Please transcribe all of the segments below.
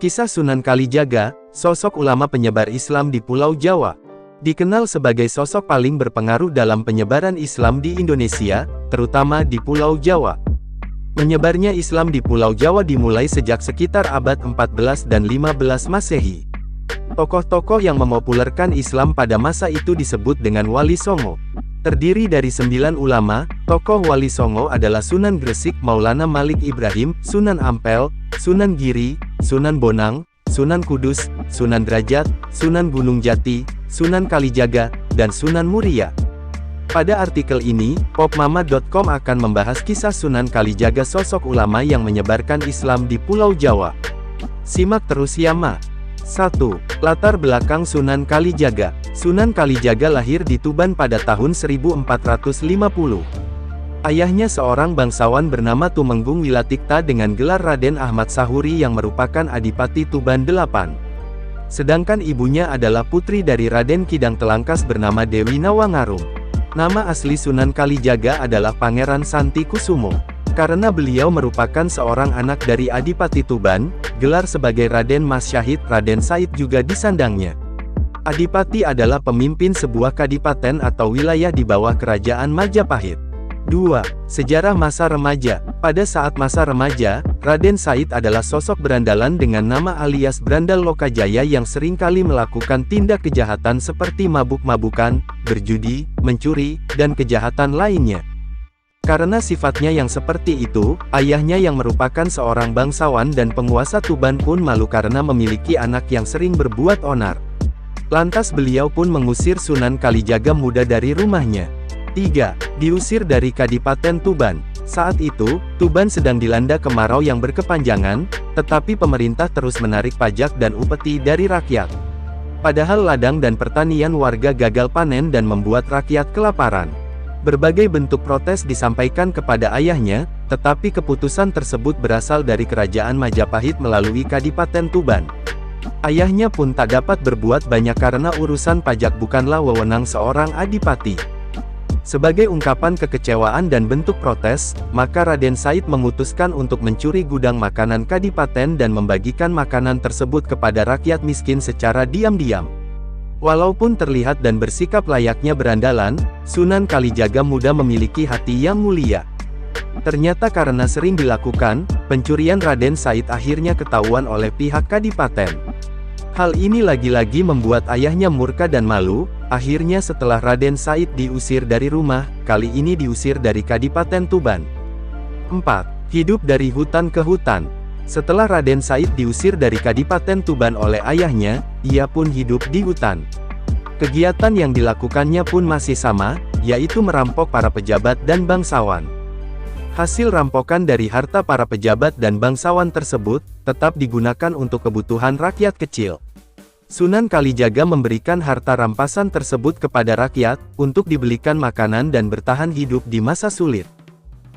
Kisah Sunan Kalijaga, sosok ulama penyebar Islam di Pulau Jawa. Dikenal sebagai sosok paling berpengaruh dalam penyebaran Islam di Indonesia, terutama di Pulau Jawa. Menyebarnya Islam di Pulau Jawa dimulai sejak sekitar abad 14 dan 15 Masehi. Tokoh-tokoh yang memopulerkan Islam pada masa itu disebut dengan Wali Songo. Terdiri dari 9 ulama, tokoh Wali Songo adalah Sunan Gresik Maulana Malik Ibrahim, Sunan Ampel, Sunan Giri, Sunan Bonang, Sunan Kudus, Sunan Derajat, Sunan Gunung Jati, Sunan Kalijaga, dan Sunan Muria. Pada artikel ini, popmama.com akan membahas kisah Sunan Kalijaga, sosok ulama yang menyebarkan Islam di Pulau Jawa. Simak terus ya ma. 1. Latar belakang Sunan Kalijaga. Sunan Kalijaga lahir di Tuban pada tahun 1450. Ayahnya seorang bangsawan bernama Tumenggung Wilatikta dengan gelar Raden Ahmad Sahuri yang merupakan Adipati Tuban VIII. Sedangkan ibunya adalah putri dari Raden Kidang Telangkas bernama Dewi Nawangarung. Nama asli Sunan Kalijaga adalah Pangeran Santi Kusumo. Karena beliau merupakan seorang anak dari Adipati Tuban, gelar sebagai Raden Mas Syahid Raden Said juga disandangnya. Adipati adalah pemimpin sebuah kadipaten atau wilayah di bawah kerajaan Majapahit. 2. Sejarah masa remaja. Pada saat masa remaja, Raden Said adalah sosok berandalan dengan nama alias Brandal Lokajaya yang seringkali melakukan tindak kejahatan seperti mabuk-mabukan, berjudi, mencuri, dan kejahatan lainnya. Karena sifatnya yang seperti itu, ayahnya yang merupakan seorang bangsawan dan penguasa Tuban pun malu karena memiliki anak yang sering berbuat onar. Lantas beliau pun mengusir Sunan Kalijaga muda dari rumahnya. 3. Diusir dari Kadipaten Tuban. Saat itu, Tuban sedang dilanda kemarau yang berkepanjangan, tetapi pemerintah terus menarik pajak dan upeti dari rakyat. Padahal ladang dan pertanian warga gagal panen dan membuat rakyat kelaparan. Berbagai bentuk protes disampaikan kepada ayahnya, tetapi keputusan tersebut berasal dari Kerajaan Majapahit melalui Kadipaten Tuban. Ayahnya pun tak dapat berbuat banyak karena urusan pajak bukanlah wewenang seorang adipati. Sebagai ungkapan kekecewaan dan bentuk protes, maka Raden Said memutuskan untuk mencuri gudang makanan Kadipaten dan membagikan makanan tersebut kepada rakyat miskin secara diam-diam. Walaupun terlihat dan bersikap layaknya berandalan, Sunan Kalijaga muda memiliki hati yang mulia. Ternyata karena sering dilakukan, pencurian Raden Said akhirnya ketahuan oleh pihak Kadipaten. Hal ini lagi-lagi membuat ayahnya murka dan malu. Akhirnya setelah Raden Said diusir dari rumah, kali ini diusir dari Kadipaten Tuban. 4. Hidup dari hutan ke hutan. Setelah Raden Said diusir dari Kadipaten Tuban oleh ayahnya, ia pun hidup di hutan. Kegiatan yang dilakukannya pun masih sama, yaitu merampok para pejabat dan bangsawan. Hasil rampokan dari harta para pejabat dan bangsawan tersebut, tetap digunakan untuk kebutuhan rakyat kecil. Sunan Kalijaga memberikan harta rampasan tersebut kepada rakyat, untuk dibelikan makanan dan bertahan hidup di masa sulit.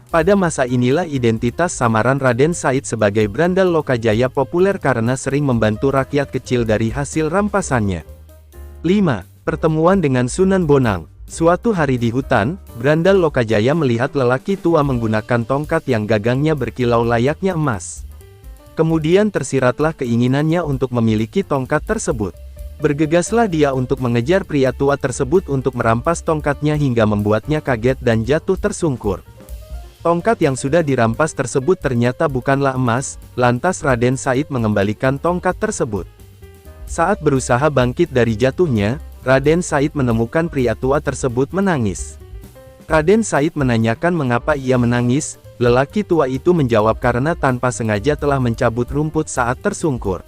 Pada masa inilah identitas samaran Raden Said sebagai Brandal Lokajaya populer karena sering membantu rakyat kecil dari hasil rampasannya. 5. Pertemuan dengan Sunan Bonang. Suatu hari di hutan, Brandal Lokajaya melihat lelaki tua menggunakan tongkat yang gagangnya berkilau layaknya emas. Kemudian tersiratlah keinginannya untuk memiliki tongkat tersebut. Bergegaslah dia untuk mengejar pria tua tersebut untuk merampas tongkatnya hingga membuatnya kaget dan jatuh tersungkur. Tongkat yang sudah dirampas tersebut ternyata bukanlah emas, lantas Raden Said mengembalikan tongkat tersebut. Saat berusaha bangkit dari jatuhnya, Raden Said menemukan pria tua tersebut menangis. Raden Said menanyakan mengapa ia menangis. Lelaki tua itu menjawab karena tanpa sengaja telah mencabut rumput saat tersungkur.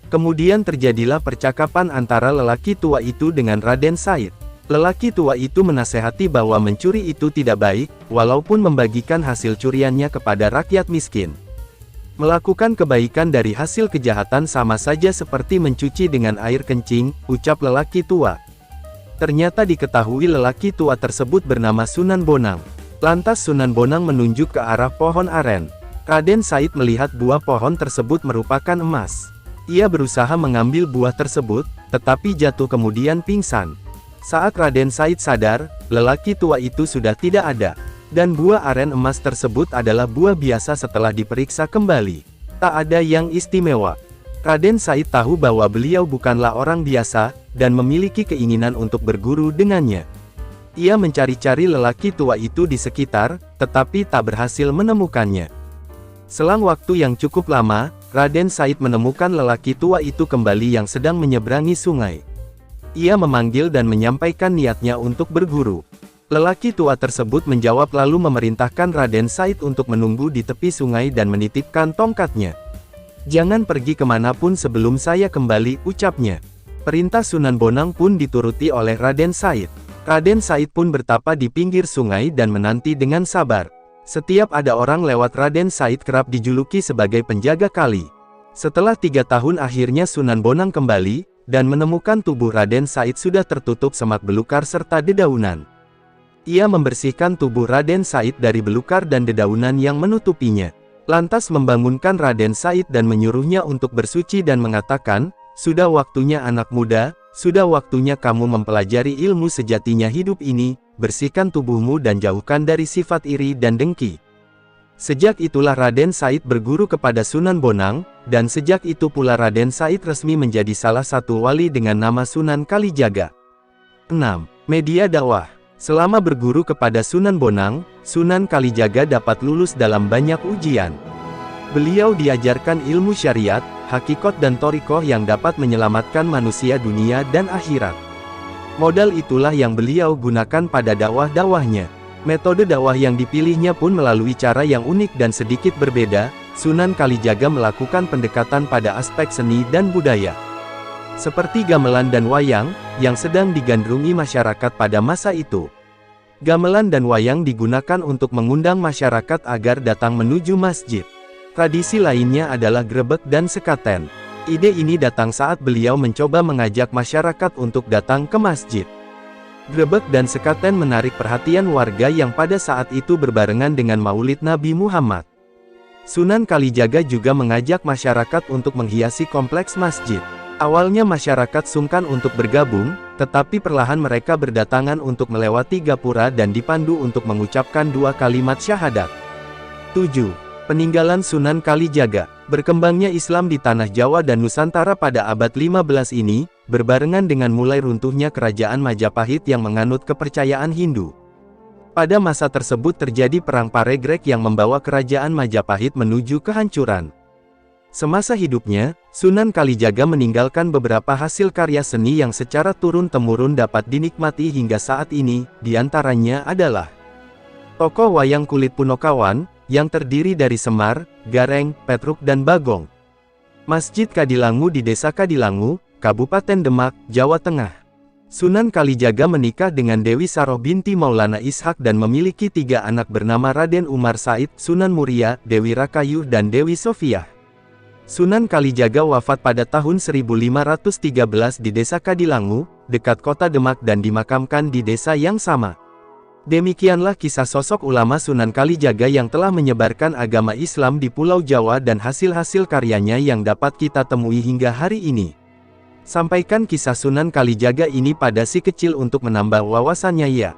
Kemudian terjadilah percakapan antara lelaki tua itu dengan Raden Said. Lelaki tua itu menasehati bahwa mencuri itu tidak baik, walaupun membagikan hasil curiannya kepada rakyat miskin. Melakukan kebaikan dari hasil kejahatan sama saja seperti mencuci dengan air kencing, ucap lelaki tua. Ternyata diketahui lelaki tua tersebut bernama Sunan Bonang. Lantas Sunan Bonang menunjuk ke arah pohon aren. Raden Said melihat buah pohon tersebut merupakan emas. Ia berusaha mengambil buah tersebut, tetapi jatuh kemudian pingsan. Saat Raden Said sadar, lelaki tua itu sudah tidak ada. Dan buah aren emas tersebut adalah buah biasa setelah diperiksa kembali. Tak ada yang istimewa. Raden Said tahu bahwa beliau bukanlah orang biasa, dan memiliki keinginan untuk berguru dengannya. Ia mencari-cari lelaki tua itu di sekitar, tetapi tak berhasil menemukannya. Selang waktu yang cukup lama, Raden Said menemukan lelaki tua itu kembali yang sedang menyeberangi sungai. Ia memanggil dan menyampaikan niatnya untuk berguru. Lelaki tua tersebut menjawab lalu memerintahkan Raden Said untuk menunggu di tepi sungai dan menitipkan tongkatnya. "Jangan pergi kemanapun sebelum saya kembali," ucapnya. Perintah Sunan Bonang pun dituruti oleh Raden Said. Raden Said pun bertapa di pinggir sungai dan menanti dengan sabar. Setiap ada orang lewat, Raden Said kerap dijuluki sebagai penjaga kali. Setelah 3 tahun akhirnya Sunan Bonang kembali, dan menemukan tubuh Raden Said sudah tertutup semak belukar serta dedaunan. Ia membersihkan tubuh Raden Said dari belukar dan dedaunan yang menutupinya. Lantas membangunkan Raden Said dan menyuruhnya untuk bersuci dan mengatakan, "Sudah waktunya anak muda, sudah waktunya kamu mempelajari ilmu sejatinya hidup ini, bersihkan tubuhmu dan jauhkan dari sifat iri dan dengki." Sejak itulah Raden Said berguru kepada Sunan Bonang, dan sejak itu pula Raden Said resmi menjadi salah satu wali dengan nama Sunan Kalijaga. 6. Media dakwah. Selama berguru kepada Sunan Bonang, Sunan Kalijaga dapat lulus dalam banyak ujian. Beliau diajarkan ilmu syariat, hakikat dan thariqah yang dapat menyelamatkan manusia dunia dan akhirat. Modal itulah yang beliau gunakan pada dakwah-dakwahnya. Metode dakwah yang dipilihnya pun melalui cara yang unik dan sedikit berbeda. Sunan Kalijaga melakukan pendekatan pada aspek seni dan budaya, seperti gamelan dan wayang, yang sedang digandrungi masyarakat pada masa itu. Gamelan dan wayang digunakan untuk mengundang masyarakat agar datang menuju masjid. Tradisi lainnya adalah grebek dan sekaten. Ide ini datang saat beliau mencoba mengajak masyarakat untuk datang ke masjid. Grebek dan sekaten menarik perhatian warga yang pada saat itu berbarengan dengan Maulid Nabi Muhammad. Sunan Kalijaga juga mengajak masyarakat untuk menghiasi kompleks masjid. Awalnya masyarakat sungkan untuk bergabung, tetapi perlahan mereka berdatangan untuk melewati gapura dan dipandu untuk mengucapkan 2 kalimat syahadat. 7. Peninggalan Sunan Kalijaga. Berkembangnya Islam di tanah Jawa dan Nusantara pada abad 15 ini, berbarengan dengan mulai runtuhnya kerajaan Majapahit yang menganut kepercayaan Hindu. Pada masa tersebut terjadi Perang Paregrek yang membawa kerajaan Majapahit menuju kehancuran. Semasa hidupnya, Sunan Kalijaga meninggalkan beberapa hasil karya seni yang secara turun-temurun dapat dinikmati hingga saat ini, diantaranya adalah tokoh wayang kulit Punokawan, yang terdiri dari Semar, Gareng, Petruk dan Bagong. Masjid Kadilangu di Desa Kadilangu, Kabupaten Demak, Jawa Tengah. Sunan Kalijaga menikah dengan Dewi Saroh binti Maulana Ishak dan memiliki 3 anak bernama Raden Umar Said, Sunan Muria, Dewi Rakayuh dan Dewi Sofiah. Sunan Kalijaga wafat pada tahun 1513 di Desa Kadilangu, dekat kota Demak dan dimakamkan di desa yang sama. Demikianlah kisah sosok ulama Sunan Kalijaga yang telah menyebarkan agama Islam di Pulau Jawa dan hasil-hasil karyanya yang dapat kita temui hingga hari ini. Sampaikan kisah Sunan Kalijaga ini pada si kecil untuk menambah wawasannya ya.